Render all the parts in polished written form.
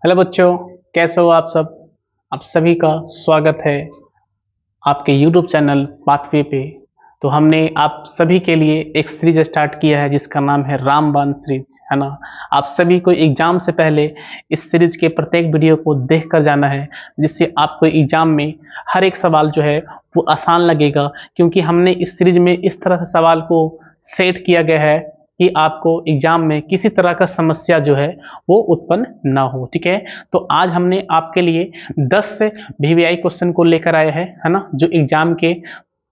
Hello बच्चों, कैसे हो आप सब। आप सभी का स्वागत है आपके YouTube चैनल पाथवे पे। तो हमने आप सभी के लिए एक सीरीज स्टार्ट किया है जिसका नाम है रामबाण सीरीज, है ना। आप सभी को एग्जाम से पहले इस सीरीज के प्रत्येक वीडियो को देख कर जाना है, जिससे आपको एग्जाम में हर एक सवाल जो है वो आसान लगेगा, क्योंकि हमने इस सीरीज में इस तरह से सवाल को सेट किया गया है कि आपको एग्जाम में किसी तरह का समस्या जो है वो उत्पन्न ना हो। ठीक है, तो आज हमने आपके लिए 10 से वीवीआई क्वेश्चन को लेकर आए हैं, है ना, जो एग्जाम के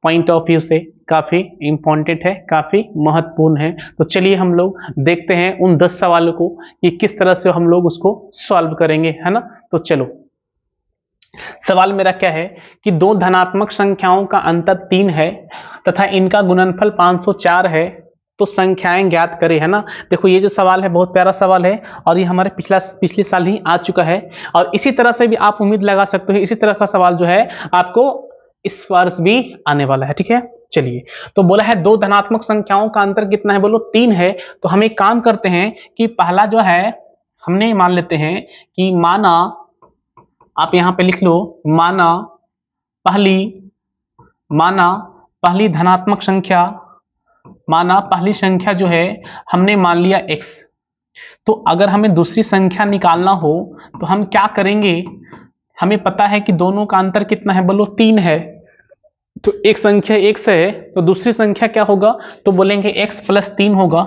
पॉइंट ऑफ व्यू से काफी इंपॉर्टेंट है, काफी महत्वपूर्ण है। तो चलिए हम लोग देखते हैं उन 10 सवालों को कि किस तरह से हम लोग उसको सॉल्व करेंगे, है ना। तो चलो, सवाल मेरा क्या है कि दो धनात्मक संख्याओं का अंतर 3 है तथा इनका गुणनफल 504 है, तो संख्याएं ज्ञात करें, है ना। देखो ये जो सवाल है बहुत प्यारा सवाल है और ये हमारे पिछले साल ही आ चुका है, और इसी तरह से भी आप उम्मीद लगा सकते हो इसी तरह का सवाल जो है आपको इस वर्ष भी आने वाला है। ठीक है, चलिए, तो बोला है दो धनात्मक संख्याओं का अंतर कितना है, बोलो 3 है। तो हम एक काम करते हैं कि पहला जो है हमने मान लेते हैं कि माना, आप यहां पे लिख लो, माना पहली धनात्मक संख्या, माना पहली संख्या जो है हमने मान लिया x। तो अगर हमें दूसरी संख्या निकालना हो तो हम क्या करेंगे, हमें पता है कि दोनों का अंतर कितना है, बोलो 3 है। तो एक संख्या x है तो दूसरी संख्या क्या होगा, तो बोलेंगे x प्लस 3 होगा।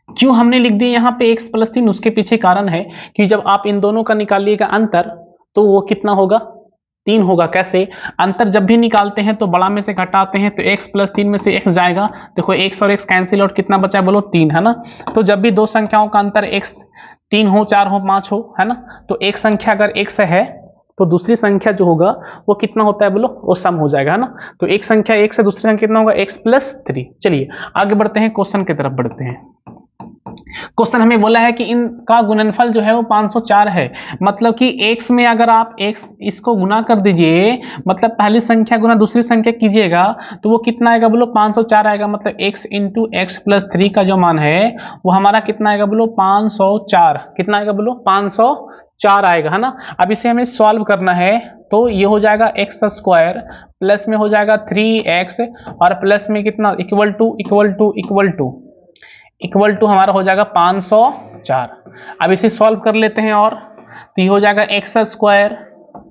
क्यों हमने लिख दिया यहाँ पे x प्लस 3, उसके पीछे कारण है कि जब आप इन दोनों का निकालिएगा अंतर तो वो कितना होगा, 3 होगा। कैसे, अंतर जब भी निकालते हैं तो बड़ा में से घटाते हैं, तो x प्लस 3 में से x जाएगा। देखो x और x कैंसिल और कितना बचा है, बोलो 3, है ना। तो जब भी दो संख्याओं का अंतर x 3 हो, 4 हो, 5 हो, है ना, तो एक संख्या अगर x है तो दूसरी संख्या जो होगा वो कितना होता है, बोलो वो सम हो जाएगा, है ना। तो एक संख्या x से दूसरी संख्या कितना होगा, x प्लस 3। चलिए आगे बढ़ते हैं, क्वेश्चन की तरफ बढ़ते हैं। क्वेश्चन हमें बोला है कि इनका गुणनफल जो है वो 504 है, मतलब कि x में अगर आप x इसको गुना कर दीजिए, मतलब पहली संख्या गुना दूसरी संख्या कीजिएगा तो वो कितना आएगा, बोलो 504 आएगा। मतलब x इंटू एक्स प्लस 3 का जो मान है वो हमारा कितना आएगा, बोलो 504। कितना आएगा, बोलो 504 आएगा, है ना। अब इसे हमें सॉल्व करना है, तो ये हो जाएगा एक्स स्क्वायर प्लस में हो जाएगा 3x और प्लस में कितना, इक्वल टू हमारा हो जाएगा 504। अब इसे सॉल्व कर लेते हैं, और तो ये हो जाएगा एक्स स्क्वायर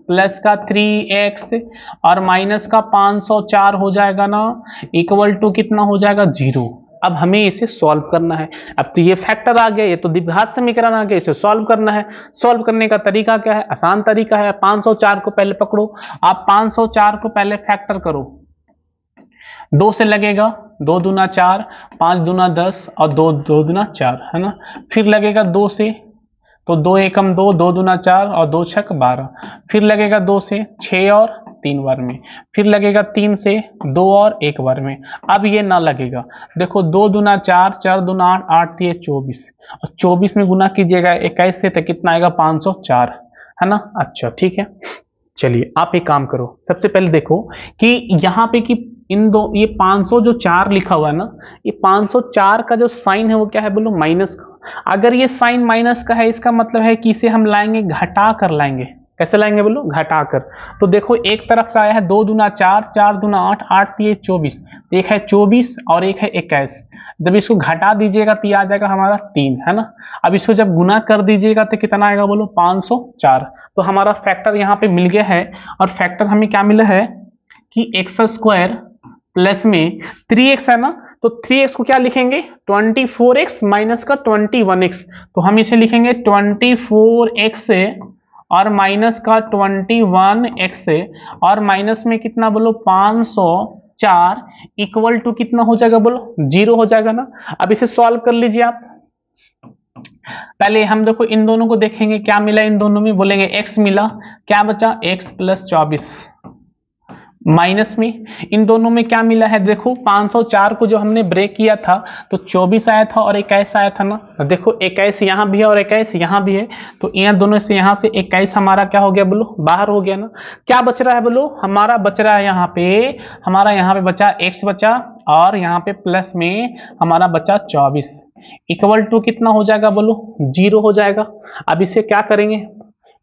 प्लस का 3x और माइनस का 504 हो जाएगा ना, इक्वल टू कितना हो जाएगा, 0। अब हमें इसे सॉल्व करना है। अब तो ये फैक्टर आ गया, ये तो द्विघात समीकरण आ गया, इसे सॉल्व करना है। सॉल्व करने का तरीका क्या है, आसान तरीका है। 504 को पहले पकड़ो, आप 504 को पहले फैक्टर करो, 2 से लगेगा, 2 दूना 4, 5 दूना 10 और 2 दूना 4, है ना। फिर लगेगा 2 से, तो 2 एकम 2, 2 दूना 4 और 2 छक 12। फिर लगेगा 2 से 6 और 3 बार में। फिर लगेगा 3 से 2 और 1 बार में। अब ये ना लगेगा, देखो 2 दूना 4, 4 दूना 8, 8 3 24 और 24 में गुना कीजिएगा 21 से, तो कितना आएगा, 504, है ना। अच्छा ठीक है, चलिए आप एक काम करो, सबसे पहले देखो कि यहाँ पे कि इन दो, ये 500 जो 4 लिखा हुआ है ना, ये 504 का जो साइन है वो क्या है, बोलो माइनस का। अगर ये साइन माइनस का है, इसका मतलब है कि इसे हम लाएंगे घटा कर लाएंगे। कैसे लाएंगे, बोलो घटा कर। तो देखो एक तरफ का आया है 2 दूना 4, 4 दूना 8, 8 3 24, एक है 24 और एक है 21। जब इसको घटा दीजिएगा तो ये आ जाएगा हमारा 3, है ना। अब इसको जब गुना कर दीजिएगा तो कितना आएगा, बोलो 504। तो हमारा फैक्टर यहाँ पे मिल गया है, और फैक्टर हमें क्या मिला है कि एक्स स्क्वायर प्लस में 3x है ना, तो 3x को क्या लिखेंगे, 24x माइनस का 21x। तो हम इसे लिखेंगे 24x और माइनस का 21x और माइनस में कितना, बोलो 504 इक्वल टू कितना हो जाएगा, बोलो 0 हो जाएगा ना। अब इसे सॉल्व कर लीजिए आप। पहले हम देखो इन दोनों को देखेंगे क्या मिला, इन दोनों में बोलेंगे x मिला, क्या बचा, x प्लस 24 माइनस में इन दोनों में क्या मिला है, देखो 504 को जो हमने ब्रेक किया था तो 24 आया था और 21 आया था ना। देखो 21 यहाँ भी है और 21 यहाँ भी है, तो इन दोनों से यहाँ से 21 हमारा क्या हो गया, बोलो बाहर हो गया ना। क्या बच रहा है, बोलो हमारा बच रहा है यहाँ पे, हमारा यहाँ पे बचा x बचा, और यहाँ पे प्लस में हमारा बचा 24 इक्वल टू कितना हो जाएगा, बोलो 0 हो जाएगा। अब इसे क्या करेंगे,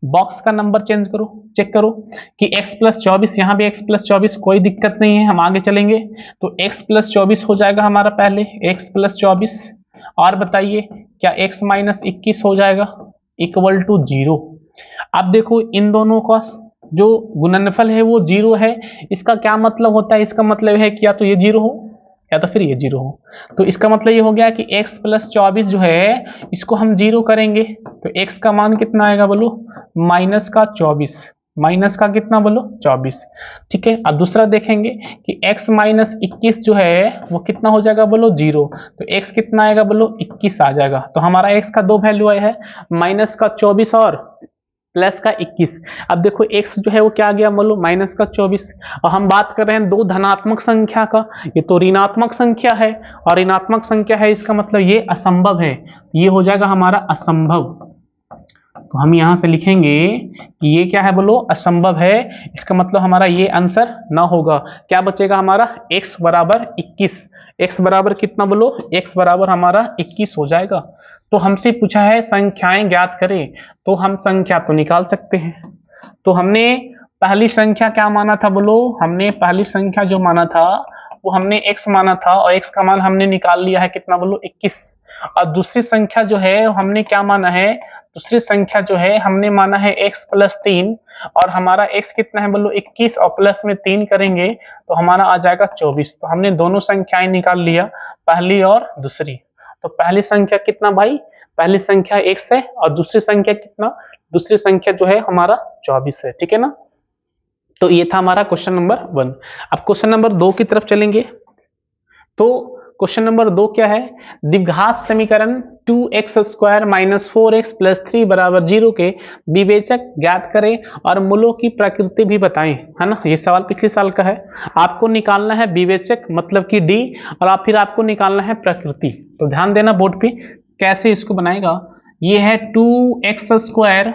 बॉक्स का नंबर चेंज करो, चेक करो कि x प्लस 24, यहाँ भी x प्लस 24, कोई दिक्कत नहीं है, हम आगे चलेंगे। तो x प्लस 24 हो जाएगा हमारा पहले, x प्लस 24, और बताइए क्या x माइनस 21 हो जाएगा इक्वल टू 0। अब देखो इन दोनों का जो गुणनफल है वो 0 है, इसका क्या मतलब होता है, इसका मतलब है कि या तो ये 0 हो या तो फिर ये 0 हो। तो इसका मतलब ये हो गया कि x प्लस 24 जो है इसको हम 0 करेंगे तो x का मान कितना आएगा बोलो, माइनस का 24, माइनस का कितना बोलो 24। ठीक है, अब दूसरा देखेंगे कि x माइनस 21 जो है वो कितना हो जाएगा बोलो 0, तो x कितना आएगा बोलो 21 आ जाएगा। तो हमारा x का दो वैल्यू आया है, माइनस का 24 और प्लस का 21। अब देखो x जो है वो क्या आ गया बोलो माइनस का 24, और हम बात कर रहे हैं दो धनात्मक संख्या का, ये तो ऋणात्मक संख्या है और ऋणात्मक संख्या है, इसका मतलब ये असंभव है, ये हो जाएगा हमारा असंभव। तो हम यहां से लिखेंगे कि ये क्या है बोलो असंभव है, इसका मतलब हमारा ये आंसर ना होगा। क्या बचेगा हमारा x बराबर 21, x बराबर कितना बोलो, x बराबर हमारा 21 हो जाएगा। तो हमसे पूछा है संख्याएं ज्ञात करें, तो हम संख्या तो निकाल सकते हैं। तो हमने पहली संख्या क्या माना था बोलो, हमने पहली संख्या जो माना था वो हमने x माना था और x का मान हमने निकाल लिया है कितना बोलो 21। और दूसरी संख्या जो है हमने क्या माना है, दूसरी संख्या जो है हमने माना है x प्लस 3, और हमारा x कितना है बोलो 21, और प्लस में 3 करेंगे तो हमारा आ जाएगा 24। तो हमने दोनों संख्याएं निकाल लिया, पहली और दूसरी। तो पहली संख्या कितना भाई, पहली संख्या x है और दूसरी संख्या कितना, दूसरी संख्या जो है हमारा 24 है। ठीक है ना, तो ये था हमारा क्वेश्चन नंबर 1। अब क्वेश्चन नंबर 2 की तरफ चलेंगे। तो क्वेश्चन नंबर 2 क्या है, द्विघात समीकरण 2x square minus 4x plus 3 बराबर 0 के विवेचक ज्ञात करें और मूलों की प्रकृति भी बताएं, है ना। ये सवाल पिछले साल का है। आपको निकालना है विवेचक मतलब कि d, और फिर आपको निकालना है प्रकृति। तो ध्यान देना बोर्ड पे कैसे इसको बनाएगा। ये है 2x स्क्वायर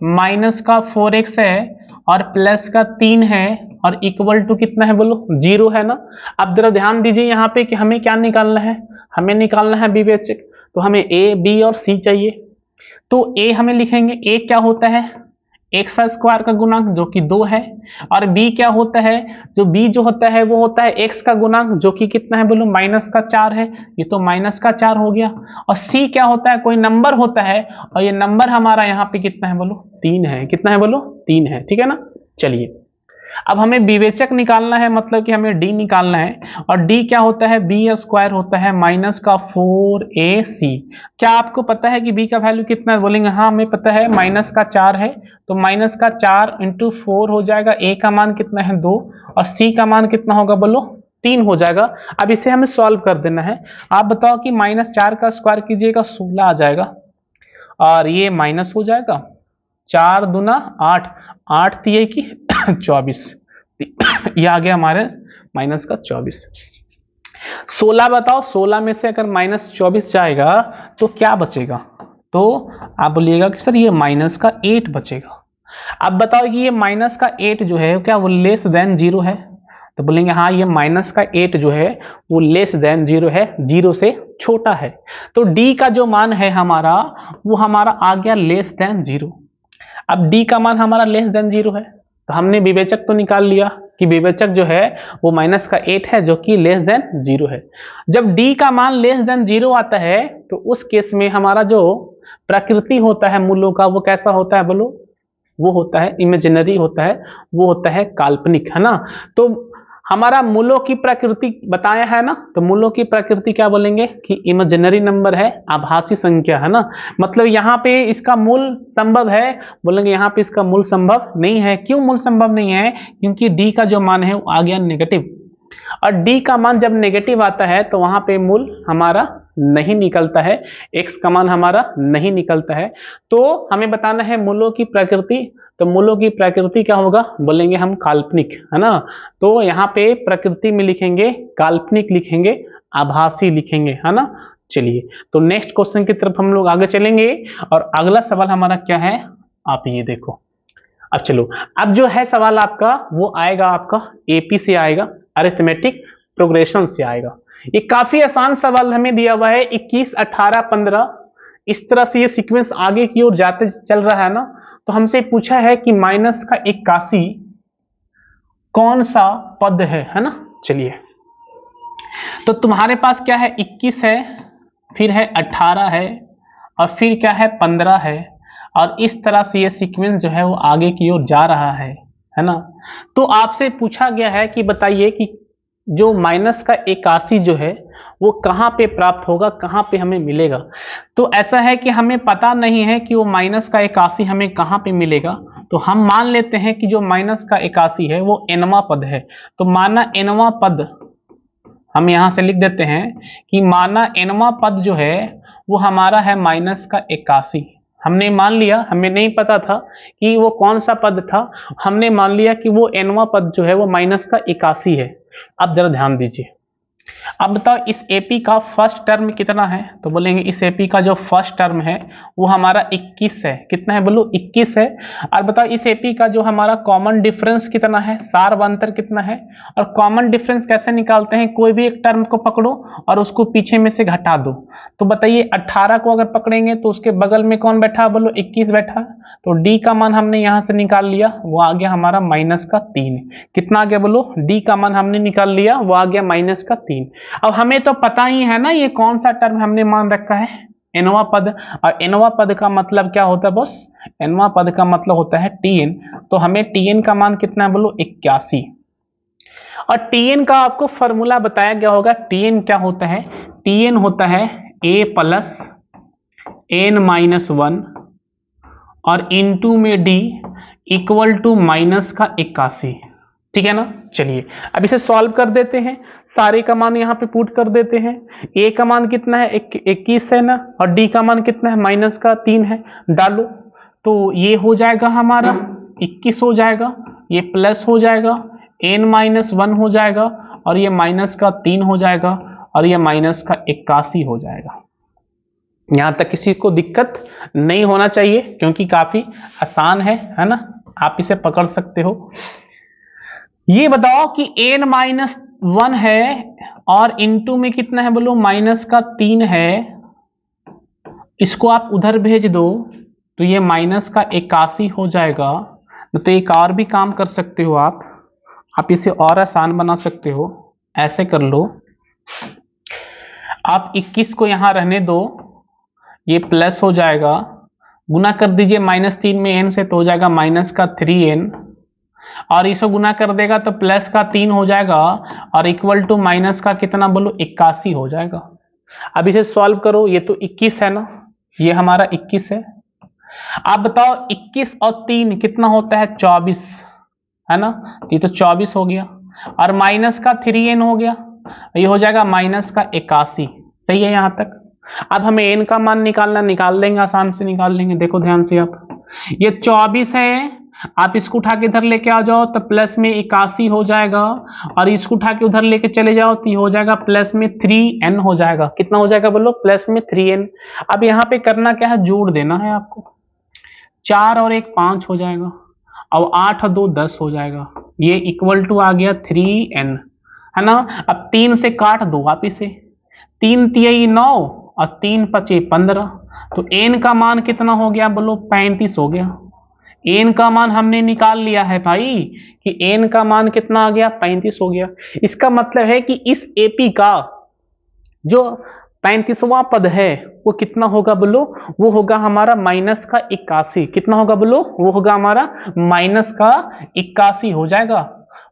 माइनस का 4x है और प्लस का 3 है और इक्वल टू कितना है बोलो 0 है ना। अब जरा ध्यान दीजिए यहाँ पे कि हमें क्या निकालना है, हमें निकालना है विवेचक। तो हमें a b और c चाहिए। तो a हमें लिखेंगे, a क्या होता है x स्क्वायर का गुणांक जो कि 2 है, और b क्या होता है, जो b जो होता है वो होता है x का गुणांक जो कि कितना है बोलो माइनस का 4 है, ये तो माइनस का 4 हो गया। और c क्या होता है, कोई नंबर होता है, और ये नंबर हमारा यहाँ पे कितना है बोलो 3 है, कितना है बोलो 3 है। ठीक है ना, चलिए अब हमें विवेचक निकालना है, मतलब कि हमें d निकालना है, और d क्या होता है, b स्क्वायर होता है माइनस का 4ac। क्या आपको पता है कि b का वैल्यू कितना है, बोलेंगे हाँ हमें पता है माइनस का 4 है, तो माइनस का 4 इंटू 4 हो जाएगा, a का मान कितना है 2 और c का मान कितना होगा बोलो 3 हो जाएगा। अब इसे हमें सॉल्व कर देना है। आप बताओ कि माइनस 4 का स्क्वायर कीजिएगा 16 आ जाएगा, और ये माइनस हो जाएगा 4 दूना 8, 8 तिये की 24, ये आ गया हमारे माइनस का 24। 16 बताओ, 16 में से अगर माइनस 24 जाएगा तो क्या बचेगा, तो आप बोलिएगा कि सर ये माइनस का 8 बचेगा। अब बताओ कि ये माइनस का 8 जो है क्या वो लेस देन 0 है, तो बोलेंगे हाँ ये माइनस का 8 जो है वो लेस देन 0 है, 0 से छोटा है। तो d का जो मान है हमारा वो हमारा आ गया लेस देन 0। अब d का मान हमारा लेस देन 0 है, तो हमने विवेचक तो निकाल लिया कि विवेचक जो है वो माइनस का 8 है जो कि लेस देन 0 है। जब d का मान लेस देन 0 आता है तो उस केस में हमारा जो प्रकृति होता है मूलों का वो कैसा होता है बोलो, वो होता है इमेजिनरी होता है, वो होता है काल्पनिक, है ना। तो हमारा मूलों की प्रकृति बताया है ना, तो मूलों की प्रकृति क्या बोलेंगे कि इमेजिनरी नंबर है, आभासी संख्या, है ना। मतलब यहाँ पे इसका मूल संभव है, बोलेंगे यहाँ पे इसका मूल संभव नहीं है। क्यों मूल संभव नहीं है, क्योंकि d का जो मान है वो आ गया नेगेटिव, और d का मान जब नेगेटिव आता है तो वहां पे मूल हमारा नहीं निकलता है, x का मान हमारा नहीं निकलता है। तो हमें बताना है मूलों की प्रकृति, तो मूलों की प्रकृति क्या होगा, बोलेंगे हम काल्पनिक, है ना। तो यहाँ पे प्रकृति में लिखेंगे काल्पनिक, लिखेंगे आभासी, लिखेंगे, है ना। चलिए तो नेक्स्ट क्वेश्चन की तरफ हम लोग आगे चलेंगे, और अगला सवाल हमारा क्या है, आप ये देखो। अब चलो, अब जो है सवाल आपका वो आएगा आपका एपी से आएगा, अरिथमेटिक प्रोग्रेशन से आएगा। ये काफी आसान सवाल हमें दिया हुआ है, 21, 18, 15 इस तरह से ये सीक्वेंस आगे की ओर जाते चल रहा है ना, तो हमसे पूछा है कि माइनस का 81 कौन सा पद है ना। चलिए, तो तुम्हारे पास क्या है, 21 है, फिर है 18 है, और फिर क्या है 15 है, और इस तरह से ये सीक्वेंस जो है वो आगे की ओर जा रहा है ना। तो आपसे पूछा गया है कि बताइए कि जो माइनस का 81 जो है वो कहाँ पे प्राप्त होगा, कहाँ पे हमें मिलेगा। तो ऐसा है कि हमें पता नहीं है कि वो माइनस का 81 हमें कहाँ पे मिलेगा, तो हम मान लेते हैं कि जो माइनस का 81 है वो nवां पद है। तो माना nवां पद हम यहां से लिख देते हैं कि माना nवां पद जो है वो हमारा है माइनस का 81। हमने मान लिया, हमें नहीं पता था कि वो कौन सा पद था, हमने मान लिया कि वो nवां पद जो है वो माइनस का 81 है। अब जरा ध्यान दीजिए, अब बताओ इस एपी का फर्स्ट टर्म कितना है, तो बोलेंगे इस एपी का जो फर्स्ट टर्म है वो हमारा 21 है। कितना है बोलो, 21 है। और बताओ इस एपी का जो हमारा कॉमन डिफरेंस कितना है, सार्वंतर कितना है। और कॉमन डिफरेंस कैसे निकालते हैं, कोई भी एक टर्म को पकड़ो और उसको पीछे में से घटा दो। तो बताइए 18 को अगर पकड़ेंगे तो उसके बगल में कौन बैठा, बोलो 21 बैठा। तो डी का मान हमने यहां से निकाल लिया, वो आ गया हमारा माइनस का 3। कितना आ गया बोलो, डी का मान हमने निकाल लिया, वो आ गया माइनस का 3। अब हमें तो पता ही है ना ये कौन सा टर्म हमने मान रखा है, nवां पद। और nवां पद का मतलब क्या होता है बॉस, nवां पद का मतलब होता है tn। तो हमें tn का मान कितना है बोलो, 81। और tn का आपको फॉर्मूला बताया गया होगा, tn क्या होता है, tn होता है a प्लस n-1 और इनटू में d इक्वल टू माइनस का 81। ठीक है ना। चलिए अब इसे सॉल्व कर देते हैं, सारे का मान यहाँ पे पुट कर देते हैं। a का मान कितना है, 21 है ना, और d का मान कितना है, माइनस का 3 है। डालो तो ये हो जाएगा हमारा 21 हो जाएगा, ये प्लस हो जाएगा, n-1 हो जाएगा, और ये माइनस का 3 हो जाएगा, और ये माइनस का 81 हो जाएगा। यहां तक किसी को दिक्कत नहीं होना चाहिए क्योंकि काफी आसान है ना, आप इसे पकड़ सकते हो। ये बताओ कि n-1 है और इनटू में कितना है बोलो, माइनस का 3 है। इसको आप उधर भेज दो तो ये माइनस का 81 हो जाएगा। तो एक और भी काम कर सकते हो आप इसे और आसान बना सकते हो। ऐसे कर लो, आप 21 को यहां रहने दो, ये प्लस हो जाएगा, गुना कर दीजिए -3 में n से, तो हो जाएगा माइनस का 3n, और इसको गुना कर देगा तो प्लस का 3 हो जाएगा, और इक्वल टू माइनस का कितना बोलो, 81 हो जाएगा। अब इसे सॉल्व करो, ये तो 21 है ना, ये हमारा 21 है। आप बताओ 21 और 3 कितना होता है, 24 है ना, ये तो 24 हो गया, और माइनस का 3n हो गया, ये हो जाएगा माइनस का 81। सही है यहां तक। अब हमें n का मान निकालना, निकाल लेंगे, आसान से निकाल लेंगे। देखो ध्यान से आप, ये 24 है, आप इसको उठा के इधर लेके आ जाओ तो प्लस में 81 हो जाएगा, और इसको उठा के उधर लेके चले जाओ तो ये हो जाएगा प्लस में 3n हो जाएगा। कितना हो जाएगा बोलो, प्लस में 3n। अब यहाँ पे करना क्या है, जोड़ देना है आपको। 4 और 1 5 हो जाएगा, और 8 और 2 10 हो जाएगा, ये इक्वल टू आ गया 3n है ना। अब 3 से काट दो आप इसे, 3 तिहाई 9 और 3 पचे 15, तो n का मान कितना हो गया बोलो, 35 हो गया। n का मान हमने निकाल लिया है भाई, कि n का मान कितना आ गया, 35 हो गया। इसका मतलब है कि इस एपी का जो 35वां पद है वो कितना होगा बोलो, वो होगा हमारा माइनस का 81। कितना होगा बोलो, वो होगा हमारा माइनस का 81 हो जाएगा,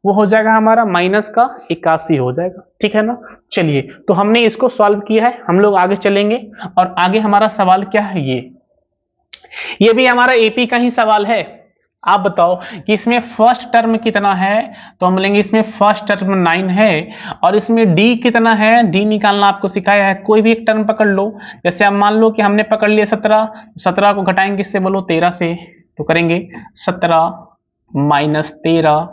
वो हो जाएगा हमारा माइनस का 81 हो जाएगा। ठीक है ना। चलिए, तो हमने इसको सॉल्व किया है, हम लोग आगे चलेंगे, और आगे हमारा सवाल क्या है, ये भी हमारा एपी का ही सवाल है। आप बताओ कि इसमें फर्स्ट टर्म कितना है, तो हम लेंगे इसमें फर्स्ट टर्म 9 है, और इसमें डी कितना है, डी निकालना आपको सिखाया है। कोई भी एक टर्म पकड़ लो, जैसे आप मान लो कि हमने पकड़ लिया 17, 17 को घटाएंगे किससे बोलो, 13 से, तो करेंगे 17 माइनस 13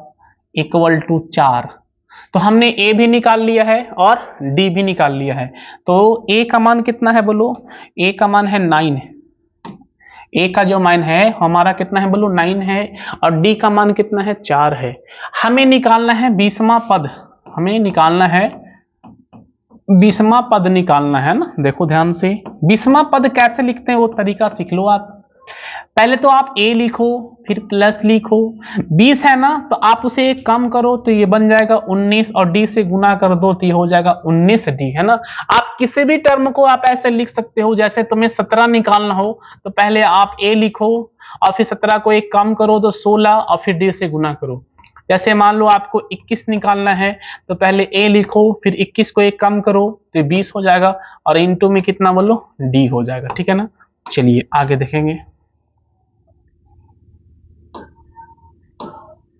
इक्वल टू 4। तो हमने ए भी निकाल लिया है और डी भी निकाल लिया है। तो ए का मान कितना है बोलो, ए का मान है 9, ए का जो मान है हमारा कितना है बोलो, 9 है, और डी का मान कितना है, 4 है। हमें निकालना है 20वां पद, हमें निकालना है बीसवां पद निकालना है ना। देखो ध्यान से, बीसवां पद कैसे लिखते हैं वो तरीका सीख लो आप। पहले तो आप a लिखो, फिर प्लस लिखो। 20 है ना, तो आप उसे एक कम करो तो ये बन जाएगा 19, और d से गुना कर दो तो ये हो जाएगा 19d, है ना। आप किसी भी टर्म को आप ऐसे लिख सकते हो, जैसे तुम्हें 17 निकालना हो तो पहले आप a लिखो और फिर 17 को एक कम करो तो 16, और फिर d से गुना करो। जैसे मान लो आपको 21 निकालना है तो पहले a लिखो, फिर 21 को एक कम करो तो 20 हो जाएगा, और इनटू में कितना बोलो, d हो जाएगा, ठीक है ना। चलिए आगे देखेंगे।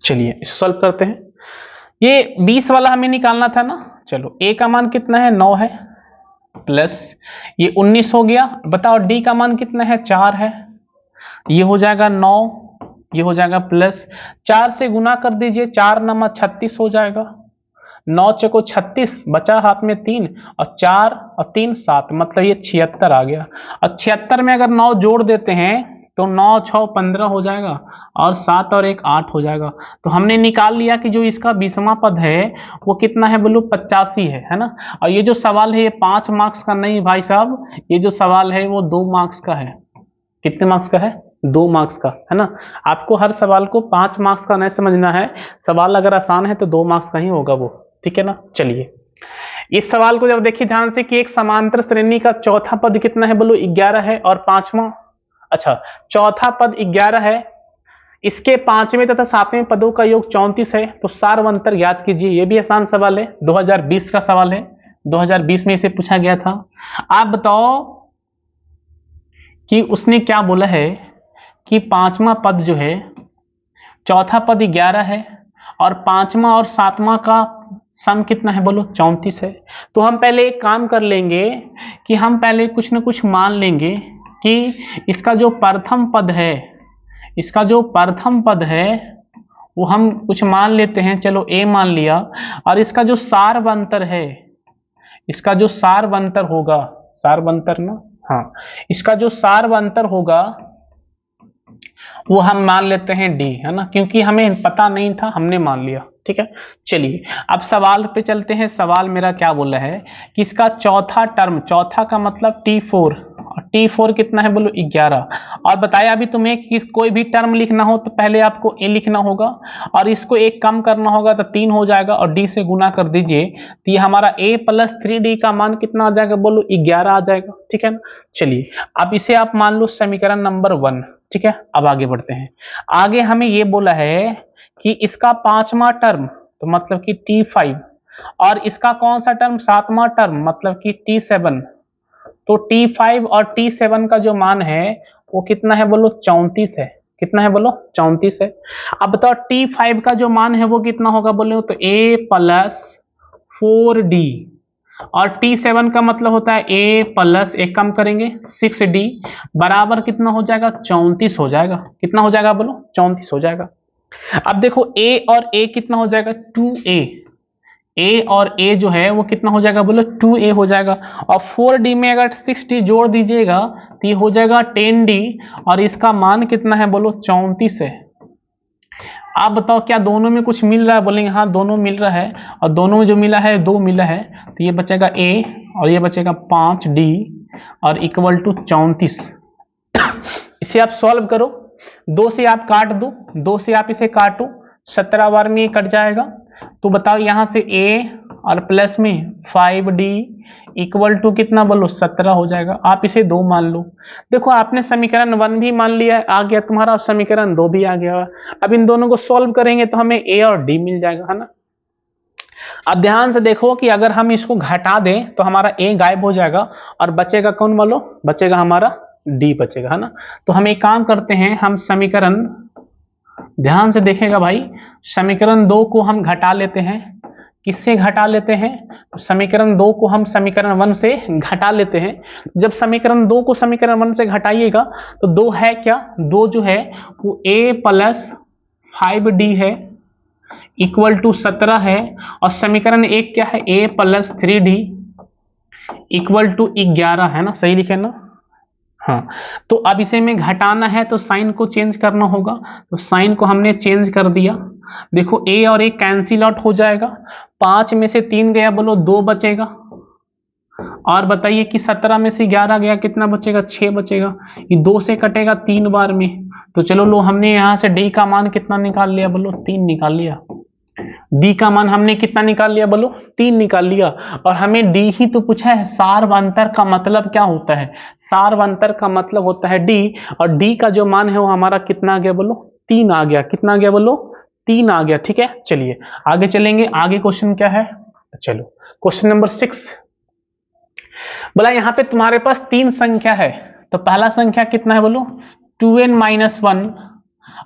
चलिए इसे सॉल्व करते हैं। ये 20 वाला हमें निकालना था ना। चलो a का मान कितना है, 9 है, प्लस ये 19 हो गया। बताओ d का मान कितना है, 4 है। ये हो जाएगा 9, ये हो जाएगा प्लस 4 से गुना कर दीजिए, 4 नमा 36 हो जाएगा। 9 चको 36, बचा हाथ में 3, और 4 और 3 7, मतलब ये 76 आ गया। और 76 में अगर 9 जोड़ देते हैं तो 9 6 15 हो जाएगा, और 7 और 1 8 हो जाएगा। तो हमने निकाल लिया कि जो इसका 20वां पद है वो कितना है बोलो, 85 है ना। और ये जो सवाल है ये 5 मार्क्स का नहीं भाई साहब, ये जो सवाल है वो 2 मार्क्स का है। कितने मार्क्स का है, 2 मार्क्स का, है ना। आपको हर सवाल को 5 मार्क्स का नहीं समझना है, सवाल अगर आसान है तो 2 मार्क्स का ही होगा वो, ठीक है ना। चलिए इस सवाल को जब देखिए ध्यान से कि एक समांतर श्रेणी का चौथा पद कितना है बोलो, 11 है, और पांचवा, अच्छा चौथा पद 11 है, इसके पांचवें तथा सातवें पदों का योग 34 है, तो सार्वंतर ज्ञात कीजिए। ये भी आसान सवाल है, 2020 का सवाल है, 2020 में इसे पूछा गया था। आप बताओ कि उसने क्या बोला है कि पांचवा पद जो है, चौथा पद 11 है और पांचवा और सातवां का सम कितना है बोलो, 34 है। तो हम पहले एक काम कर लेंगे कि हम पहले कुछ ना कुछ मान लेंगे कि इसका जो प्रथम पद है, इसका जो प्रथम पद है वो हम कुछ मान लेते हैं, चलो a मान लिया। और इसका जो सारवंतर है, इसका जो सारवंतर होगा, सारवंतर ना, हाँ, इसका जो सारवंतर होगा वो हम मान लेते हैं d, है ना, क्योंकि हमें पता नहीं था, हमने मान लिया, ठीक है। चलिए अब सवाल पे चलते हैं। सवाल मेरा क्या बोला है कि इसका चौथा टर्म, चौथा का मतलब T4, और T4 कितना है बोलो, 11। और बताया अभी तुम्हें कि कोई भी टर्म लिखना हो तो पहले आपको a लिखना होगा, और इसको एक कम करना होगा तो 3 हो जाएगा, और d से गुना कर दीजिए तो ये हमारा a प्लस 3d का मान कितना आ जाएगा बोलो, 11 आ जाएगा, ठीक है ना। चलिए अब इसे आप मान लो समीकरण नंबर 1, ठीक है। अब आगे बढ़ते हैं। आगे हमें ये बोला है कि इसका पांचवा टर्म, तो मतलब कि T5, और इसका कौन सा टर्म, सातवां टर्म, मतलब कि T7। तो T5 और T7 का जो मान है वो कितना है बोलो, 34 है। कितना है बोलो, 34 है। अब बताओ T5 का जो मान है वो कितना होगा बोलो, तो a प्लस 4d, और T7 का मतलब होता है a प्लस, एक कम करेंगे 6d, बराबर कितना हो जाएगा, 34 हो जाएगा। कितना हो जाएगा बोलो, 34 हो जाएगा। अब देखो a और a कितना हो जाएगा, 2a, a और a जो है वो कितना हो जाएगा बोलो, 2a हो जाएगा। और 4d में अगर 6d जोड़ दीजिएगा तो ये हो जाएगा 10d, और इसका मान कितना है बोलो, 34 है। आप बताओ क्या दोनों में कुछ मिल रहा है, बोलेंगे हाँ दोनों मिल रहा है, और दोनों में जो मिला है 2 मिला है, तो ये बचेगा a और ये बचेगा 5d और इक्वल टू 34। इसे आप सॉल्व करो, 2 से आप काट दो, 2 से आप इसे काटो, 17 बार में ये कट जाएगा। तो बताओ यहाँ से a और प्लस में 5d इक्वल टू कितना बोलो, 17 हो जाएगा। आप इसे 2 मान लो। देखो आपने समीकरण 1 भी मान लिया है, आ गया तुम्हारा, समीकरण 2 भी आ गया। अब इन दोनों को सॉल्व करेंगे तो हमें a और d मिल जाएगा, है ना। अब ध्यान से देखो कि अगर हम इसको घटा दें तो हमारा a गायब हो जाएगा, और बचेगा कौन बोलो, बचेगा हमारा d बचेगा, है ना। तो हम एक काम करते हैं, हम समीकरण, ध्यान से देखेगा भाई, समीकरण 2 को हम घटा लेते हैं। किससे घटा लेते हैं, समीकरण 2 को हम समीकरण 1 से घटा लेते हैं। जब समीकरण 2 को समीकरण 1 से घटाइएगा तो 2 है क्या, 2 जो है वो a प्लस 5d है इक्वल टू 17 है, और समीकरण 1 क्या है, a plus 3d equal to 11 है ना, सही लिखे ना। हाँ, तो अब इसे में घटाना है तो साइन को चेंज करना होगा, तो साइन को हमने चेंज कर दिया। देखो a और a कैंसिल आउट हो जाएगा, 5 में से 3 गया बोलो, 2 बचेगा, और बताइए कि 17 में से 11 गया, कितना बचेगा? 6 बचेगा। ये 2 से कटेगा 3 बार में, तो चलो लो हमने यहाँ से डी का मान कितना निकाल लिया? बोलो 3 निकाल लिया। डी का मान हमने कितना निकाल लिया? बोलो 3 निकाल लिया। और हमें डी ही तो पूछा है। सार्वंतर का मतलब क्या होता है? सार्वंतर का मतलब होता है डी, और डी का जो मान है वो हमारा कितना आ गया? बोलो 3 आ गया। कितना आ गया? बोलो 3 आ गया। ठीक है, चलिए आगे चलेंगे। आगे क्वेश्चन क्या है? चलो क्वेश्चन नंबर 6 बोला यहाँ पे तुम्हारे पास 3 संख्या है, तो पहला संख्या कितना है? बोलो 2n-1,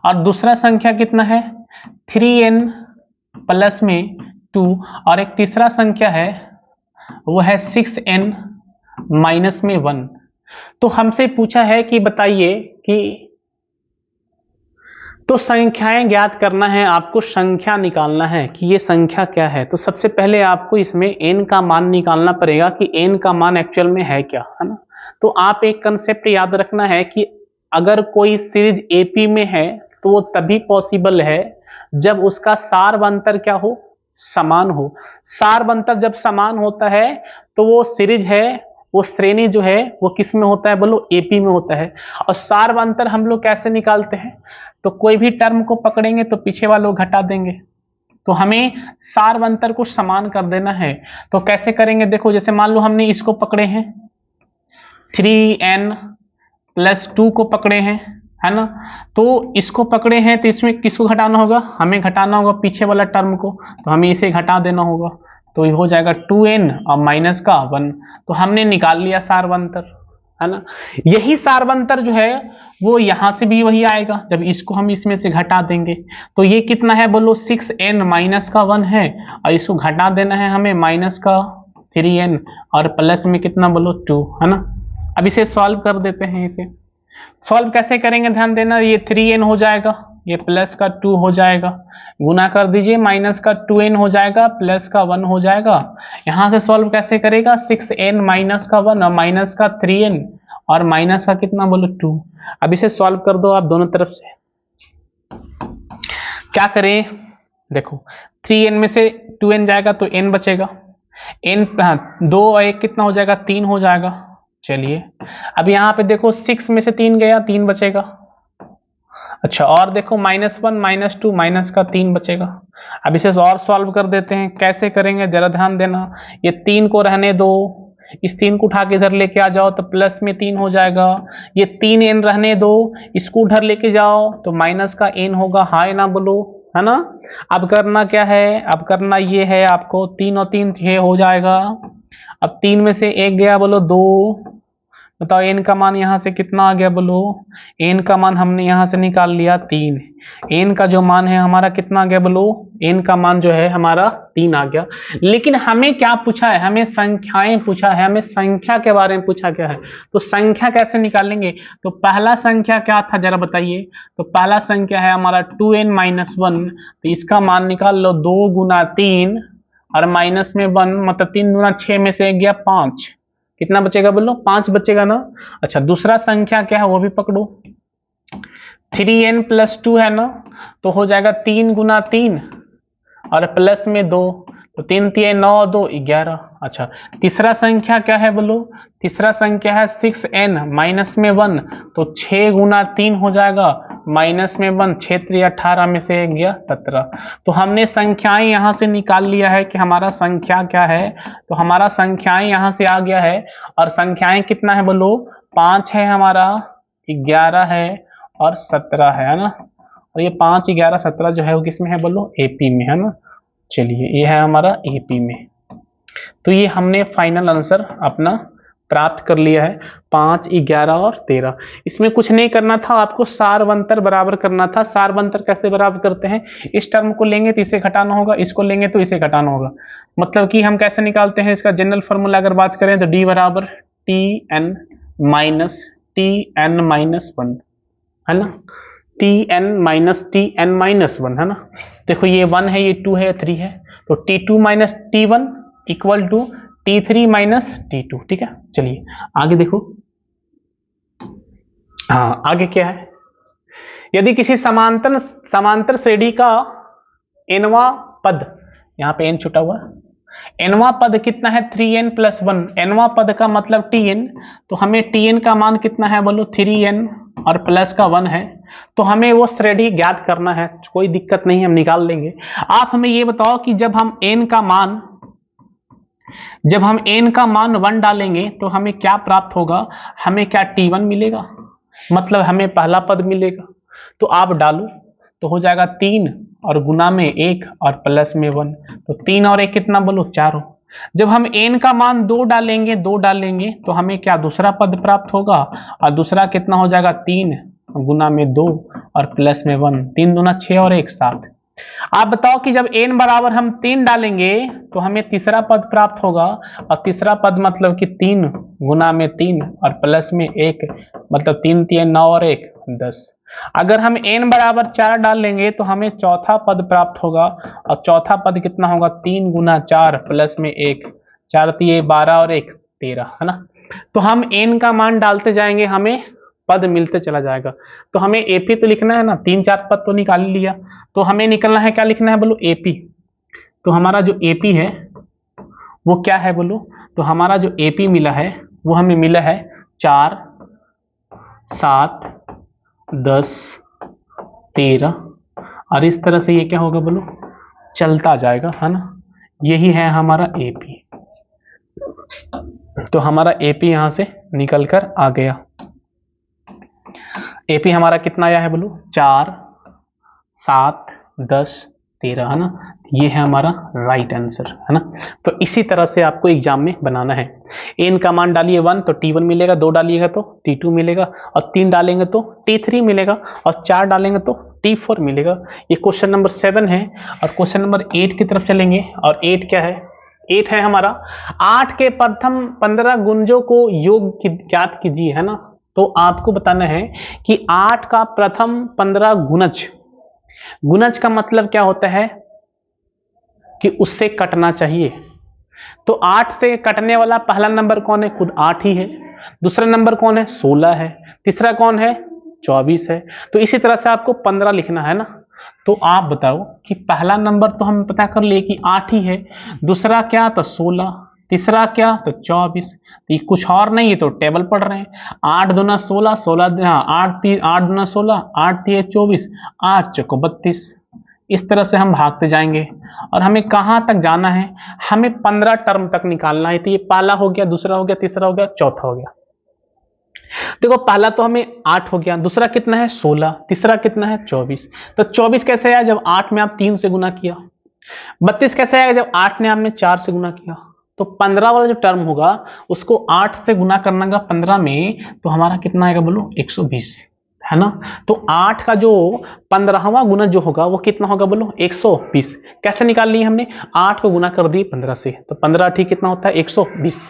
और दूसरा संख्या कितना है? 3n प्लस में 2, और एक तीसरा संख्या है वो है 6n माइनस में 1। तो हमसे पूछा है कि बताइए कि तो संख्याएं ज्ञात करना है आपको, संख्या निकालना है कि ये संख्या क्या है। तो सबसे पहले आपको इसमें n का मान निकालना पड़ेगा कि n का मान एक्चुअल में है क्या, है ना। तो आप एक कंसेप्ट याद रखना है कि अगर कोई सीरीज एपी में है तो वो तभी पॉसिबल है जब उसका सार्वंतर क्या हो? समान हो। सार्वंतर जब समान होता है तो वो सीरीज है, वो श्रेणी जो है वो किस में होता है? बोलो एपी में होता है। और सार्वंतर हम लोग कैसे निकालते हैं? तो कोई भी टर्म को पकड़ेंगे तो पीछे वालों घटा देंगे, तो हमें सार्वंतर को समान कर देना है। तो कैसे करेंगे? देखो जैसे मान लो हमने इसको पकड़े हैं 3n प्लस 2 को पकड़े हैं, है ना। तो इसको पकड़े हैं तो इसमें किसको घटाना होगा? हमें घटाना होगा पीछे वाला टर्म को, तो हमें इसे घटा देना होगा। तो ये हो जाएगा 2n और माइनस का 1। तो हमने निकाल लिया सार्वंतर, है ना। यही सार्वंतर जो है वो यहां से भी वही आएगा जब इसको हम इसमें से घटा देंगे। तो ये कितना है? बोलो 6n माइनस का 1 है, और इसको घटा देना है हमें माइनस का 3n, और प्लस में कितना? बोलो 2, है ना। अब इसे सॉल्व कर देते हैं। इसे सॉल्व कैसे करेंगे? ध्यान देना, ये 3n हो जाएगा, ये प्लस का 2 हो जाएगा, गुना कर दीजिए, माइनस का 2n हो जाएगा, प्लस का 1 हो जाएगा। यहां से सॉल्व कैसे करेगा? 6n माइनस का 1 और माइनस का 3n और माइनस का कितना? बोलो 2। अब इसे सॉल्व कर दो आप दोनों तरफ से। क्या करें? देखो 3n में से 2n जाएगा तो n बचेगा, n 2 और 1 कितना हो जाएगा? 3 हो जाएगा। चलिए अब यहाँ पे देखो 6 में से 3 गया, 3 बचेगा। अच्छा, और देखो -1 -2 माइनस का 3 बचेगा। अब इसे और सॉल्व कर देते हैं। कैसे करेंगे जरा ध्यान देना। ये 3 को रहने दो, इस 3 को उठा के इधर लेके आ जाओ तो प्लस में 3 हो जाएगा। ये 3n रहने दो, इसको उधर लेके जाओ तो माइनस का n होगा। हाय ना बोलो, है ना। अब करना क्या है? अब करना ये है आपको, 3 और 3 6 हो जाएगा। अब 3 में से 1 गया, बोलो 2। बताओ n का मान यहाँ से कितना आ गया? बोलो n का मान हमने यहाँ से निकाल लिया 3। n का जो मान है हमारा कितना आ गया? बोलो n का मान जो है हमारा 3 आ गया। लेकिन हमें क्या पूछा है? हमें संख्याएं पूछा है, हमें संख्या के बारे में पूछा गया है। तो संख्या कैसे निकालेंगे? तो पहला संख्या क्या था जरा बताइए। तो पहला संख्या है हमारा 2n-1, तो इसका मान निकाल लो 2 गुना 3 और माइनस में 1, मतलब 3 गुना 6 में से 1 गया 5। कितना बचेगा? बोलो 5 बचेगा ना। अच्छा, दूसरा संख्या क्या है वो भी पकड़ो, 3n प्लस 2 है ना, तो हो जाएगा 3 गुना 3 और प्लस में 2, तो 3 3 9 2 11। अच्छा, तीसरा संख्या क्या है? बोलो तीसरा संख्या है 6n माइनस में 1, तो 6 गुना 3 हो जाएगा, माइनस में 1, 6 3 18 में से 1 गया 17। तो हमने संख्याएं यहां से निकाल लिया है कि हमारा संख्या क्या है। तो हमारा संख्याएं यहां से आ गया है, और संख्याएं कितना है? बोलो 5 है हमारा, 11 है और 17 है ना। और ये 5 11 17 जो है वो किसमें है? बोलो एपी में, है ना। चलिए ये है हमारा एपी में। तो ये हमने फाइनल आंसर अपना प्राप्त कर लिया है, 5 11 और 13। इसमें कुछ नहीं करना था, आपको सार्वंतर बराबर करना था। सार्वंतर कैसे बराबर करते हैं? इस टर्म को लेंगे तो इसे घटाना होगा, इसको लेंगे तो इसे घटाना होगा। मतलब कि हम कैसे निकालते हैं इसका जनरल फॉर्मूला अगर बात करें तो d बराबर tn माइनस tn माइनस 1, है ना। tn माइनस 1, है ना। देखो ये 1 है, ये 2 है, 3 है, तो t2 minus t1 equal to t3 minus t2। ठीक है, चलिए आगे देखो। हाँ, आगे क्या है? यदि किसी समांतर श्रेणी का nवां पद, यहाँ पे n छुटा हुआ, एनवा पद कितना है 3n प्लस 1, एनवा पद का मतलब tn, तो हमें tn का मान कितना है बोलो 3n और प्लस का 1 है, तो हमें वो श्रेणी ज्ञात करना है, कोई दिक्कत नहीं, हम निकाल लेंगे। आप हमें ये बताओ कि जब हम n का मान 1 डालेंगे तो हमें क्या प्राप्त होगा, हमें क्या t1 मिलेगा, मतलब हमें पहला पद मिलेगा। तो आप डालो तो हो जाएगा 3 और गुना में 1 और प्लस में 1, तो 3 और 1 कितना बोलो 4 हो। जब हम n का मान 2 डालेंगे तो हमें क्या दूसरा पद प्राप्त होगा, और दूसरा कितना हो जाएगा 3 गुना में 2 और प्लस में 1, 3 दूना 6 और 1 7। आप बताओ कि जब n बराबर हम 3 डालेंगे तो हमें तीसरा पद प्राप्त होगा, और तीसरा पद मतलब कि 3 गुना में 3 और प्लस में 1, मतलब 3 3 9 और 1 10। अगर हम n बराबर 4 डाल लेंगे तो हमें चौथा पद प्राप्त होगा, और चौथा पद कितना होगा 3 गुना 4 प्लस में 1, 4 3 12 और 1 13, है ना। तो हम n का मान डालते जाएंगे, हमें पद मिलते चला जाएगा। तो हमें एपी तो लिखना है ना, 3 4 पद तो निकाल लिया, तो हमें निकलना है, क्या लिखना है बोलो एपी। तो हमारा जो एपी है वो क्या है बोलो, तो हमारा जो एपी मिला है वो हमें मिला है 4 7 10 13, और इस तरह से ये क्या होगा बोलो चलता जाएगा, है ना। यही है हमारा एपी। तो हमारा एपी यहां से निकल कर आ गया। एपी हमारा कितना आया है बोलो 4 7 10 13, है ना। ये है हमारा राइट आंसर, है ना। तो इसी तरह से आपको एग्जाम में बनाना है। n का मान डालिए 1 तो t1 मिलेगा, 2 डालिएगा तो t2 मिलेगा, और 3 डालेंगे तो t3 मिलेगा, और 4 डालेंगे तो t4 मिलेगा। ये क्वेश्चन नंबर 7 है। और क्वेश्चन नंबर 8 की तरफ चलेंगे, और 8 क्या है, 8 है हमारा 8 के प्रथम 15 गुंजों को योग ज्ञात कीजिए, है ना। तो आपको बताना है कि 8 का प्रथम 15 गुणज, गुणज का मतलब क्या होता है कि उससे कटना चाहिए। तो 8 से कटने वाला पहला नंबर कौन है, खुद 8 ही है। दूसरा नंबर कौन है 16 है। तीसरा कौन है 24 है। तो इसी तरह से आपको 15 लिखना है ना। तो आप बताओ कि पहला नंबर तो हम पता कर लिए कि 8 ही है, दूसरा क्या तो 16, तीसरा क्या तो 24, तो ये कुछ और नहीं है, तो टेबल पढ़ रहे हैं। 8 दूना 16, 16 8 दूना 16, 8 3 24, 8 चौको 32। इस तरह से हम भागते जाएंगे, और हमें कहां तक जाना है, हमें 15 टर्म तक निकालना है। तो ये पहला हो गया, दूसरा हो गया, तीसरा हो गया, चौथा हो गया। देखो पहला तो हमें 8 हो गया, दूसरा कितना है 16, तीसरा कितना है 24। तो 24 कैसे आया, जब 8 में आप 3 से गुना किया। 32 कैसे आएगा, जब 8 ने आपने 4 से गुना किया। तो 15 वाला जो टर्म होगा उसको 8 से गुना करना का 15 में, तो हमारा कितना आएगा बोलो 120, है ना। तो 8 का जो 15वां गुना जो होगा वो कितना होगा बोलो 120। कैसे निकाल लिए हमने, 8 को गुना कर दिए 15 से, तो 15 ठीक कितना होता है 120।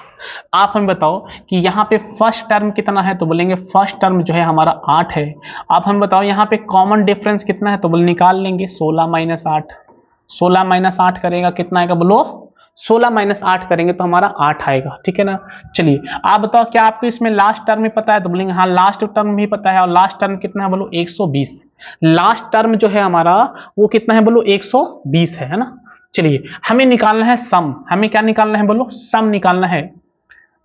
आप हमें बताओ कि यहाँ पे फर्स्ट टर्म कितना है, तो बोलेंगे फर्स्ट टर्म जो है हमारा 8 है। आप हमें बताओ यहाँ पे कॉमन डिफरेंस कितना है, तो बोले निकाल लेंगे 16 माइनस 8। 16 माइनस 8 करेगा कितना आएगा बोलो, 16 माइनस 8 करेंगे तो हमारा 8 आएगा, ठीक है ना। चलिए आप बताओ क्या आपको इसमें लास्ट टर्म भी पता है, तो बोलेंगे हाँ लास्ट टर्म भी पता है। और लास्ट टर्म कितना है बोलो 120। लास्ट टर्म जो है हमारा वो कितना है बोलो 120 है ना। चलिए हमें निकालना है सम, हमें क्या निकालना है बोलो सम निकालना है।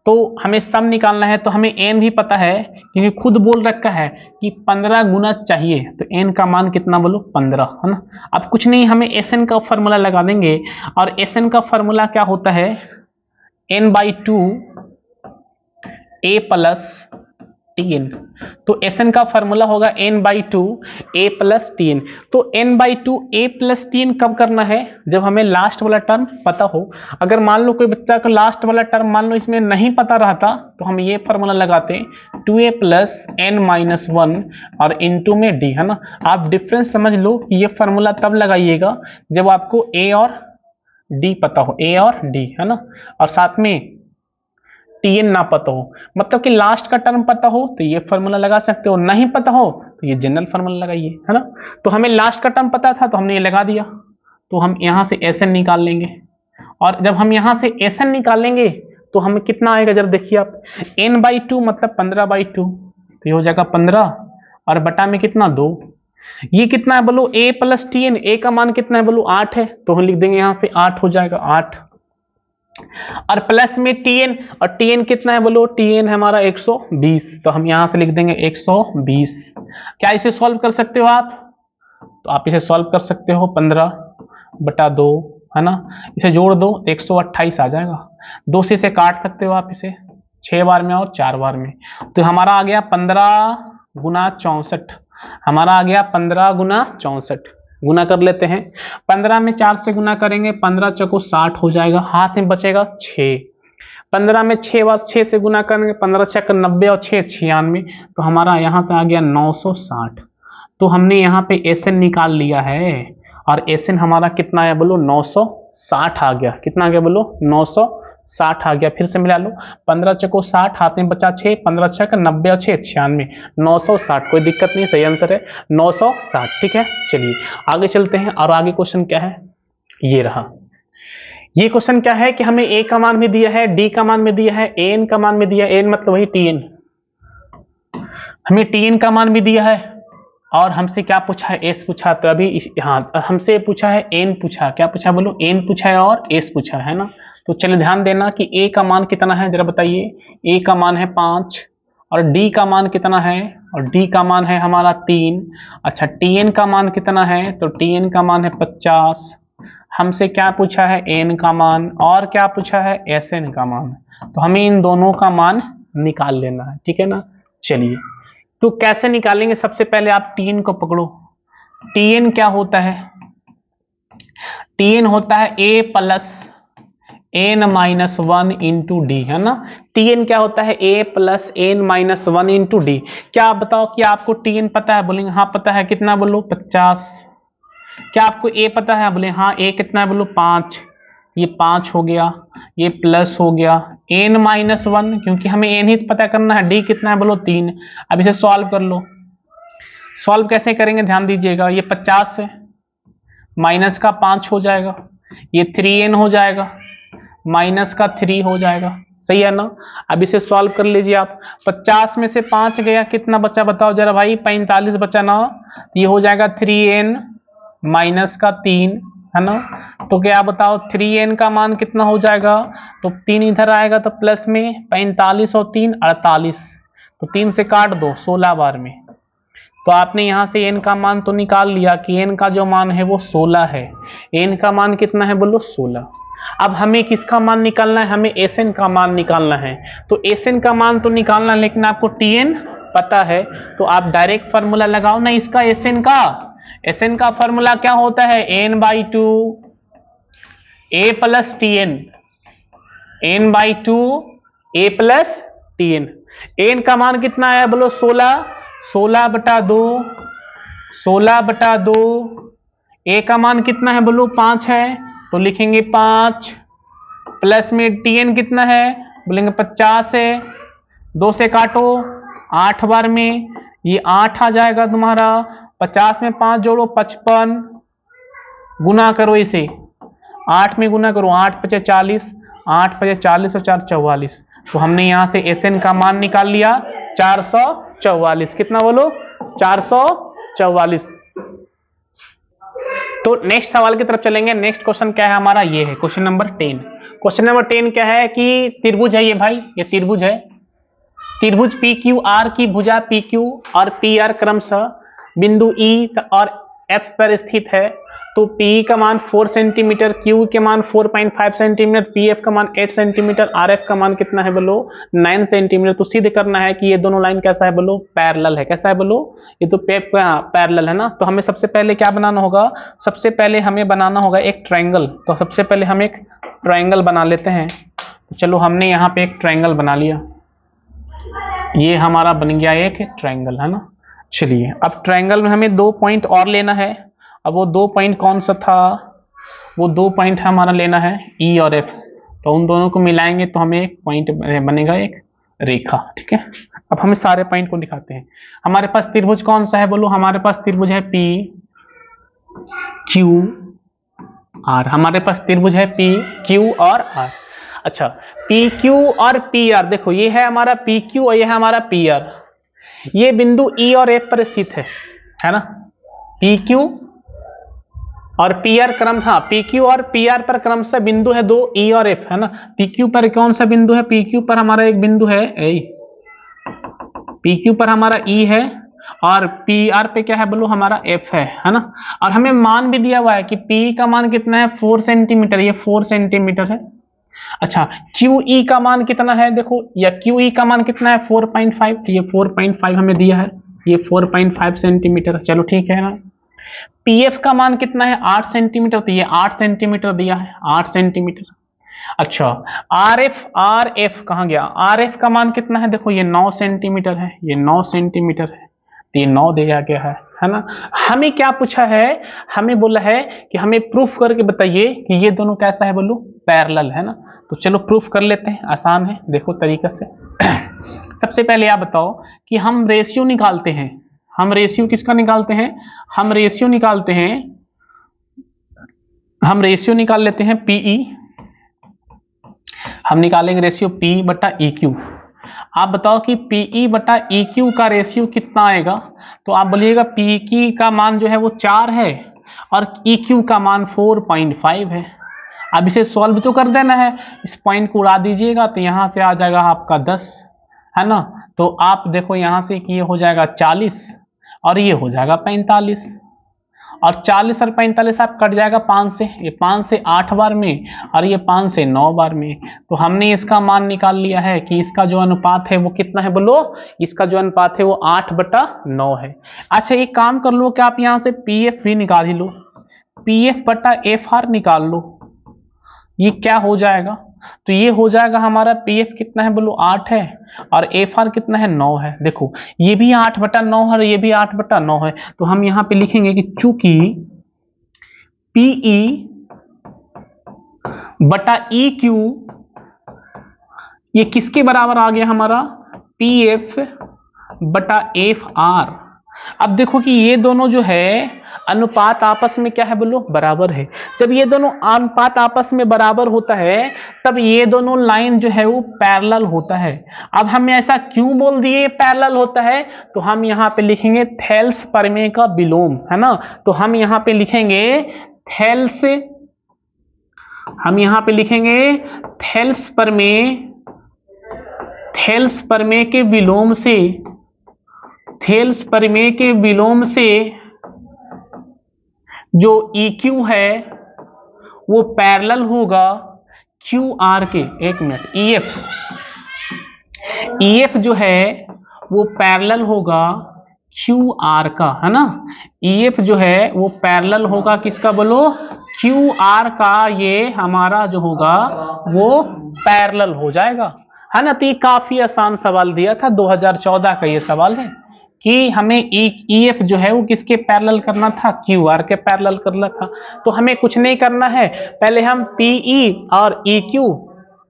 तो हमें सम निकालना है, तो हमें n भी पता है क्योंकि खुद बोल रखा है कि 15 गुना चाहिए, तो n का मान कितना बोलो 15, है ना। अब कुछ नहीं, हमें Sn का फॉर्मूला लगा देंगे, और Sn का फॉर्मूला क्या होता है n/2 a प्लस tn। तो Sn का फॉर्मूला होगा n/2 a प्लस tn। तो n/2 a प्लस tn कब करना है, जब हमें लास्ट वाला टर्म पता हो। अगर मान लो कोई बच्चा का लास्ट वाला टर्म मान लो इसमें नहीं पता रहता, तो हम ये फॉर्मूला लगाते हैं 2a प्लस n-1 और इनटू में d, है ना। आप डिफरेंस समझ लो कि ये फॉर्मूला तब लगाइएगा जब आपको a और d पता हो, a और d, है ना। और साथ में tn ना पता हो, मतलब कि लास्ट का टर्म पता हो तो ये फॉर्मूला लगा सकते हो, नहीं पता हो तो ये जनरल फॉर्मूला लगाइए, है ना। तो हमें लास्ट का टर्म पता था तो हमने ये लगा दिया। तो हम यहाँ से Sn निकाल लेंगे, और जब हम यहाँ से Sn निकालेंगे तो हमें कितना आएगा जरा देखिए आप, n/2 मतलब 15/2, तो ये हो जाएगा 15 और बटा में कितना 2। ये कितना है बोलो a प्लस tn, a का मान कितना है बोलो 8 है, तो हम लिख देंगे यहाँ से 8 हो जाएगा 8। और प्लस में टीएन, और टीएन कितना है बोलो, टीएन है हमारा 120, तो हम यहां से लिख देंगे 120। क्या इसे सॉल्व कर सकते हो आप? तो आप इसे सॉल्व कर सकते हो, 15/2 है ना, इसे जोड़ दो 128 आ जाएगा। 2 से इसे काट सकते हो आप इसे 6 बार में और 4 बार में, तो हमारा आ गया 15 गुना 64, हमारा आ गया 15 गुना 64। गुना कर लेते हैं, 15 में 4 से गुना करेंगे, 15 चौको 60 हो जाएगा, हाथ में बचेगा 6। 15 में 6 बार 6 से गुना करेंगे, 15 छक्का 90 और 6 96, तो हमारा यहाँ से आ गया 960। तो हमने यहाँ पे एसएन निकाल लिया है, और एसएन हमारा कितना है बोलो, 960 आ गया। कितना आ गया बोलो, 960 आ गया। फिर से मिला लो, 15 चौको 60, हाथ में बचा 6, 15 छक्का 90 और 6 96, 960। कोई दिक्कत नहीं, सही आंसर है 960। ठीक है, चलिए आगे चलते हैं। और आगे क्वेश्चन क्या है, ये रहा। ये क्वेश्चन क्या है कि हमें ए का मान भी दिया है, डी का मान भी दिया है, एन का मान भी दिया है। एन मतलब वही टीएन, हमें टीएन का मान भी दिया है, और हमसे क्या पूछा है, एस पूछा। तो अभी हाँ, हमसे पूछा है एन पूछा, क्या पूछा बोलो, एन पूछा है और एस पूछा है ना। तो चलिए ध्यान देना कि ए का मान कितना है, जरा बताइए। ए का मान है 5, और डी का मान कितना है, और डी का मान है हमारा 3। अच्छा, टीएन का मान कितना है, तो टीएन का मान है 50। हमसे क्या पूछा है, एन का मान, और क्या पूछा है, एस एन का मान। तो हमें इन दोनों का मान निकाल लेना है, ठीक है ना। चलिए, तो कैसे निकालेंगे, सबसे पहले आप टीएन को पकड़ो। टीएन क्या होता है, टीएन होता है a plus n minus 1 into d, है ना। टीएन क्या होता है, a plus n minus 1 into d. क्या आप बताओ कि आपको टीएन पता है, बोलेंगे हाँ पता है। कितना बोलो, 50। क्या आपको ए पता है, बोले हाँ। ए कितना है बोलो, 5। ये 5 हो गया, ये प्लस हो गया एन माइनस 1, क्योंकि हमें एन ही पता करना है। डी कितना है बोलो, 3। अब इसे सॉल्व कर लो। सॉल्व कैसे करेंगे, ध्यान दीजिएगा। ये 50 से माइनस का 5 हो जाएगा, ये 3n हो जाएगा, माइनस का 3 हो जाएगा, सही है ना। अब इसे सॉल्व कर लीजिए आप। 50 में से 5 गया, कितना बचा बताओ जरा भाई, 45 बचा ना। ये हो जाएगा 3n माइनस का 3, है ना। तो क्या बताओ 3n का मान कितना हो जाएगा, तो 3 इधर आएगा तो प्लस में 45 और 3 48, तो 3 से काट दो 16 बार में। तो आपने यहां से n का मान तो निकाल लिया कि n का जो मान है वो 16 है। n का मान कितना है बोलो, 16। अब हमें किसका मान निकालना है, हमें Sn का मान निकालना है। तो Sn का मान तो निकालना है, लेकिन आपको Tn पता है, तो आप डायरेक्ट फार्मूला लगाओ ना इसका, Sn का। Sn का फार्मूला क्या होता है, n/2 a plus Tn, n/2 a plus Tn। n का मान कितना है बोलो, 16, 16/2, 16/2। a का मान कितना है बोलो, 5 है, तो लिखेंगे 5, प्लस में Tn कितना है, बोलेंगे 50 है, 2 से काटो 8 बार में, ये 8 आ जाएगा तुम्हारा। 50 में 5 जोड़ो 55, गुना करो इसे, 8 में गुना करो, 8 × 5 = 40, 8 × 40 और 4 = 44। तो हमने यहां से Sn का मान निकाल लिया 444। कितना बोलो, 444। तो नेक्स्ट सवाल की तरफ चलेंगे। नेक्स्ट क्वेश्चन क्या है हमारा, ये है क्वेश्चन नंबर 10। क्वेश्चन नंबर 10 क्या है कि त्रिभुज है ये भाई, ये त्रिभुज है। त्रिभुज पी क्यू आर की भुजा पी क्यू और पी आर क्रमशः बिंदु ई और एफ पर स्थित है। तो पी का मान 4 सेंटीमीटर, क्यू के मान 4.5 सेंटीमीटर, पी एफ का मान 8 सेंटीमीटर, आर एफ का मान कितना है बोलो, 9 सेंटीमीटर। तो सिद्ध करना है कि ये दोनों लाइन कैसा है बोलो, पैरेलल है। कैसा है बोलो, ये तो पैरेलल है ना। तो हमें सबसे पहले क्या बनाना होगा, सबसे पहले हमें बनाना होगा एक ट्रायंगल। तो सबसे पहले हम एक ट्रायंगल बना लेते हैं। तो चलो हमने यहाँ पे एक ट्रायंगल बना लिया, ये हमारा बन गया एक ट्रायंगल, है ना। चलिए अब ट्रायंगल में हमें 2 पॉइंट और लेना है। अब वो 2 पॉइंट कौन सा था, वो 2 पॉइंट हमारा लेना है ई और एफ। तो उन दोनों को मिलाएंगे तो हमें एक पॉइंट बनेगा, एक रेखा, ठीक है। अब हमें सारे पॉइंट को दिखाते हैं। हमारे पास त्रिभुज कौन सा है बोलो, हमारे पास त्रिभुज है पी क्यू आर। हमारे पास त्रिभुज है पी क्यू और आर। अच्छा, पी क्यू और पी आर, देखो ये है हमारा पी क्यू और ये है हमारा पी आर। ये बिंदु ई और एफ पर स्थित है ना। पी क्यू और पी आर क्रम, हाँ पी क्यू और पी आर पर क्रमशः बिंदु है 2 ई और एफ, है ना। पी क्यू पर कौन सा बिंदु है, पी क्यू पर हमारा एक बिंदु है ए, पी क्यू पर हमारा ई है और पी आर पे क्या है बोलो हमारा एफ है ना। और हमें मान भी दिया हुआ है कि पी का मान कितना है 4 सेंटीमीटर, ये 4 सेंटीमीटर है। अच्छा क्यू ई का मान कितना है देखो, या क्यू ई का मान कितना है 4.5, ये 4.5 हमें दिया है, ये 4.5 सेंटीमीटर, चलो ठीक है ना। पीएफ का मान कितना है 8 सेंटीमीटर, तो ये 8 सेंटीमीटर दिया है, 8 सेंटीमीटर। अच्छा आर एफ कहाँ गया, आर एफ का मान कितना है देखो, ये 9 सेंटीमीटर है, ये 9 सेंटीमीटर है, तो ये 9 दिया गया है ना। हमें क्या पूछा है, हमें बोला है कि हमें प्रूफ करके बताइए कि ये दोनों कैसा है बोलो, पैरेलल है ना। तो चलो प्रूफ कर लेते हैं, आसान है देखो तरीका से। सबसे पहले आप बताओ कि हम रेशियो निकालते हैं, हम रेशियो किसका निकालते हैं, हम रेशियो निकालते हैं, हम रेशियो निकाल लेते हैं पीई, हम निकालेंगे रेशियो पी बटा ई क्यू। आप बताओ कि पीई बटा ई क्यू का रेशियो कितना आएगा, तो आप बोलिएगा पी की का मान जो है वो 4 है और ई क्यू का मान 4.5 है। अब इसे सॉल्व तो कर देना है, इस पॉइंट को उड़ा दीजिएगा तो यहाँ से आ जाएगा आपका 10, है ना। तो आप देखो यहाँ से कि ये हो जाएगा 40 और ये हो जाएगा 45, और 40 और 45 आप कट जाएगा 5 से, ये 5 से 8 बार में और ये 5 से 9 बार में। तो हमने इसका मान निकाल लिया है कि इसका जो अनुपात है वो कितना है बोलो, इसका जो अनुपात है वो 8/9 है। अच्छा एक काम कर लो कि आप यहाँ से पी एफ भी निकाल ही लो, पी एफ बटा एफ आर निकाल लो, ये क्या हो जाएगा, तो ये हो जाएगा हमारा पी एफ कितना है बोलो 8 है और एफ आर कितना है 9 है। देखो ये भी 8/9 है, ये भी 8/9 है, तो हम यहाँ पे लिखेंगे कि चूंकि पीई बटा ई क्यू ये किसके बराबर आ गया हमारा, पी एफ बटा एफ आर। अब देखो कि ये दोनों जो है अनुपात आपस में क्या है बोलो, बराबर है। जब ये दोनों अनुपात आपस में बराबर होता है तब ये दोनों लाइन जो है वो पैरेलल होता है। अब हम ऐसा क्यों बोल दिए पैरेलल होता है, तो हम यहाँ पे लिखेंगे थेल्स प्रमेय का विलोम, है ना। तो हम यहाँ पे लिखेंगे थेल्स, हम यहाँ पे लिखेंगे थेल्स प्रमेय, थेल्स प्रमेय के विलोम से, थेल्स प्रमेय के विलोम से जो EQ है वो पैरेलल होगा QR के, एक मिनट, EF जो है वो पैरेलल होगा QR का, है ना। EF जो है वो पैरेलल होगा किसका बोलो, QR का, ये हमारा जो होगा वो पैरेलल हो जाएगा, है ना। तो ये काफी आसान सवाल दिया था, 2014 का ये सवाल है कि हमें EF जो है वो किसके पैरेलल करना था, QR के पैरेलल करना था। तो हमें कुछ नहीं करना है, पहले हम PE और EQ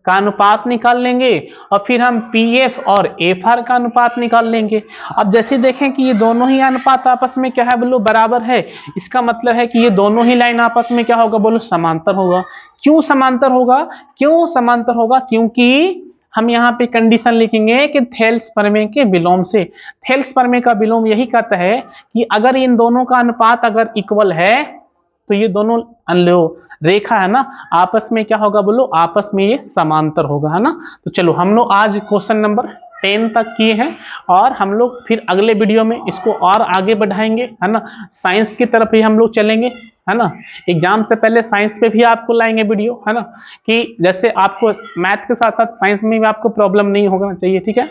का अनुपात निकाल लेंगे और फिर हम PF और FR का अनुपात निकाल लेंगे। अब जैसे देखें कि ये दोनों ही अनुपात आपस में क्या है बोलो, बराबर है, इसका मतलब है कि ये दोनों ही लाइन आपस में क्या होगा बोलो, समांतर होगा। क्यों समांतर होगा, क्यों समांतर होगा, क्योंकि हम यहाँ पे कंडीशन लिखेंगे कि थेल्स प्रमेय के विलोम से। थेल्स प्रमेय का विलोम यही कहता है कि अगर इन दोनों का अनुपात अगर इक्वल है तो ये दोनों रेखा है ना आपस में क्या होगा बोलो, आपस में ये समांतर होगा, है ना। तो चलो हम लोग आज क्वेश्चन नंबर 10 तक किए हैं और हम लोग फिर अगले वीडियो में इसको और आगे बढ़ाएंगे, है ना। साइंस की तरफ ही हम लोग चलेंगे, है ना। एग्जाम से पहले साइंस पे भी आपको लाएंगे वीडियो, है ना, कि जैसे आपको मैथ के साथ साथ साइंस में भी आपको प्रॉब्लम नहीं होना चाहिए, ठीक है।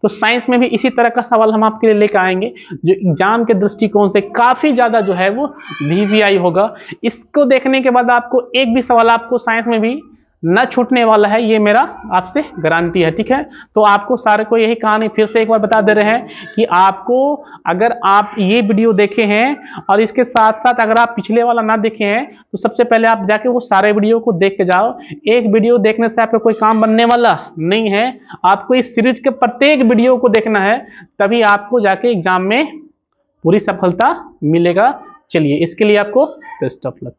तो साइंस में भी इसी तरह का सवाल हम आपके लिए लेकर आएंगे जो एग्जाम के दृष्टिकोण से काफी ज्यादा जो है वो VVI होगा। इसको देखने के बाद आपको एक भी सवाल आपको साइंस में भी न छूटने वाला है, ये मेरा आपसे गारंटी है, ठीक है। तो आपको सारे को यही कहानी फिर से एक बार बता दे रहे हैं कि आपको अगर आप ये वीडियो देखे हैं और इसके साथ साथ अगर आप पिछले वाला ना देखे हैं तो सबसे पहले आप जाके वो सारे वीडियो को देख के जाओ। एक वीडियो देखने से आपका कोई काम बनने वाला नहीं है, आपको इस सीरीज के प्रत्येक वीडियो को देखना है, तभी आपको जाके एग्जाम में पूरी सफलता मिलेगा। चलिए इसके लिए आपको बेस्ट ऑफ लक।